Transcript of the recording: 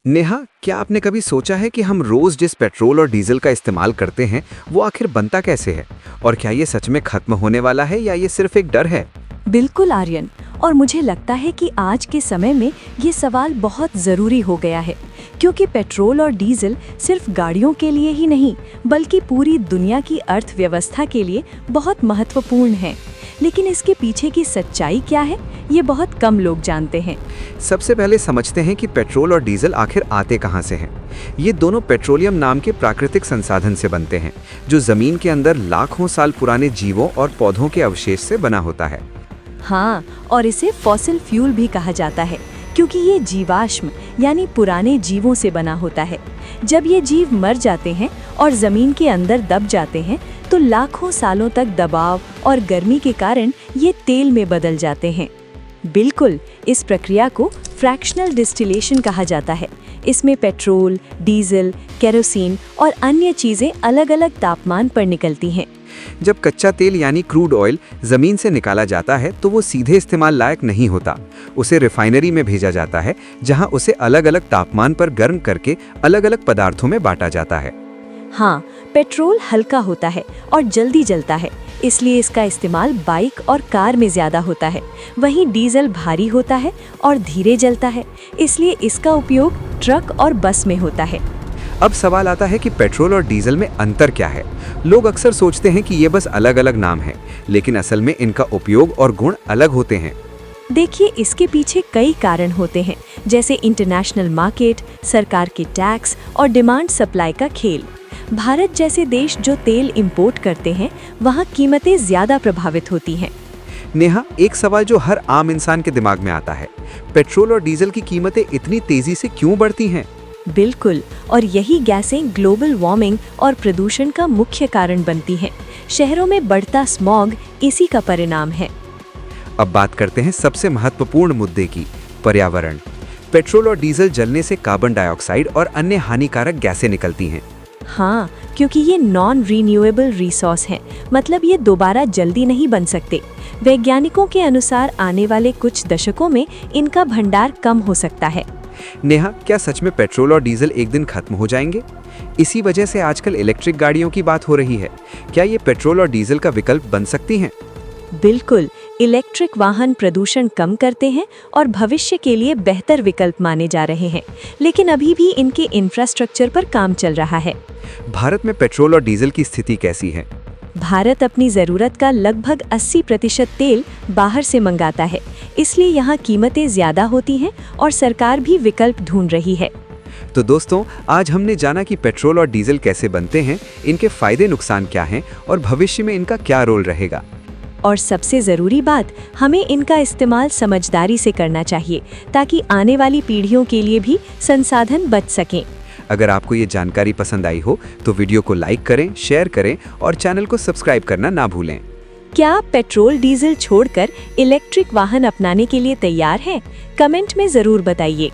नेहा, क्या आपने कभी सोचा है कि हम रोज जिस पेट्रोल और डीजल का इस्तेमाल करते हैं वो आखिर बनता कैसे है? और क्या ये सच में खत्म होने वाला है या ये सिर्फ एक डर है? बिल्कुल आर्यन, और मुझे लगता है कि आज के समय में ये सवाल बहुत ज़रूरी हो गया है, क्योंकि पेट्रोल और डीजल सिर्फ गाड़ियों के लिए ही नहीं बल्कि पूरी दुनिया की अर्थव्यवस्था के लिए बहुत महत्वपूर्ण है। लेकिन इसके पीछे की सच्चाई क्या है, ये बहुत कम लोग जानते हैं। सबसे पहले समझते हैं कि पेट्रोल और डीजल आखिर आते कहाँ से हैं। ये दोनों पेट्रोलियम नाम के प्राकृतिक संसाधन से बनते हैं, जो जमीन के अंदर लाखों साल पुराने जीवों और पौधों के अवशेष से बना होता है। हाँ, और इसे फॉसिल फ्यूल भी कहा जाता है, क्योंकि ये जीवाश्म यानी पुराने जीवों से बना होता है। जब ये जीव मर जाते हैं और जमीन के अंदर दब जाते हैं तो लाखों सालों तक दबाव और गर्मी के कारण ये तेल में बदल जाते हैं। बिल्कुल, इस प्रक्रिया को फ्रैक्शनल डिस्टिलेशन कहा जाता है। इसमें पेट्रोल, डीजल, केरोसिन और अन्य चीजें अलग-अलग तापमान पर निकलती हैं। जब कच्चा तेल यानी क्रूड ऑयल जमीन से निकाला जाता है तो वो सीधे इस्तेमाल लायक नहीं होता। उसे रिफाइनरी में भेजा जाता है, जहां उसे अलग-अलग तापमान पर गर्म करके अलग-अलग पदार्थों में बांटा जाता है। हाँ, पेट्रोल हल्का होता है और जल्दी जलता है, इसलिए इसका इस्तेमाल बाइक और कार में ज्यादा होता है। वहीं डीजल भारी होता है और धीरे जलता है, इसलिए इसका उपयोग ट्रक और बस में होता है। अब सवाल आता है कि पेट्रोल और डीजल में अंतर क्या है। लोग अक्सर सोचते हैं कि ये बस अलग-अलग नाम है, लेकिन असल में इनका उपयोग और गुण अलग होते हैं। देखिए, इसके पीछे कई कारण होते हैं, जैसे इंटरनेशनल मार्केट, सरकार के टैक्स और डिमांड सप्लाई का खेल। भारत जैसे देश जो तेल इंपोर्ट करते हैं, वहाँ कीमतें ज्यादा प्रभावित होती हैं। नेहा, एक सवाल जो हर आम इंसान के दिमाग में आता है, पेट्रोल और डीजल की कीमतें इतनी तेजी से क्यों बढ़ती हैं? बिल्कुल, और यही गैसें ग्लोबल वार्मिंग और प्रदूषण का मुख्य कारण बनती हैं। शहरों में बढ़ता स्मॉग इसी का परिणाम है। अब बात करते हैं सबसे महत्वपूर्ण मुद्दे की, पर्यावरण। पेट्रोल और डीजल जलने से कार्बन डाइऑक्साइड और अन्य हानिकारक गैसें निकलती हैं। हाँ, क्योंकि ये नॉन रीन्यूएबल रिसोर्स हैं, मतलब ये दोबारा जल्दी नहीं बन सकते। वैज्ञानिकों के अनुसार आने वाले कुछ दशकों में इनका भंडार कम हो सकता है। नेहा, क्या सच में पेट्रोल और डीजल एक दिन खत्म हो जाएंगे? इसी वजह से आजकल इलेक्ट्रिक गाड़ियों की बात हो रही है। क्या ये पेट्रोल और डीजल का विकल्प बन सकती हैं? बिल्कुल, इलेक्ट्रिक वाहन प्रदूषण कम करते हैं और भविष्य के लिए बेहतर विकल्प माने जा रहे हैं, लेकिन अभी भी इनके इंफ्रास्ट्रक्चर पर काम चल रहा है। भारत में पेट्रोल और डीजल की स्थिति कैसी है? भारत अपनी ज़रूरत का लगभग 80% तेल बाहर से मंगाता है, इसलिए यहाँ कीमतें ज़्यादा होती हैं और सरकार भी विकल्प ढूंढ रही है। तो दोस्तों, आज हमने जाना कि पेट्रोल और डीजल कैसे बनते हैं, इनके फायदे नुकसान क्या हैं और भविष्य में इनका क्या रोल रहेगा। और सबसे ज़रूरी बात, हमें इनका इस्तेमाल समझदारी से करना चाहिए, ताकि आने वाली पीढ़ियों के लिए भी संसाधन बच सकें। अगर आपको ये जानकारी पसंद आई हो तो वीडियो को लाइक करें, शेयर करें और चैनल को सब्सक्राइब करना ना भूलें। क्या आप पेट्रोल डीजल छोड़कर इलेक्ट्रिक वाहन अपनाने के लिए तैयार हैं? कमेंट में ज़रूर बताइए।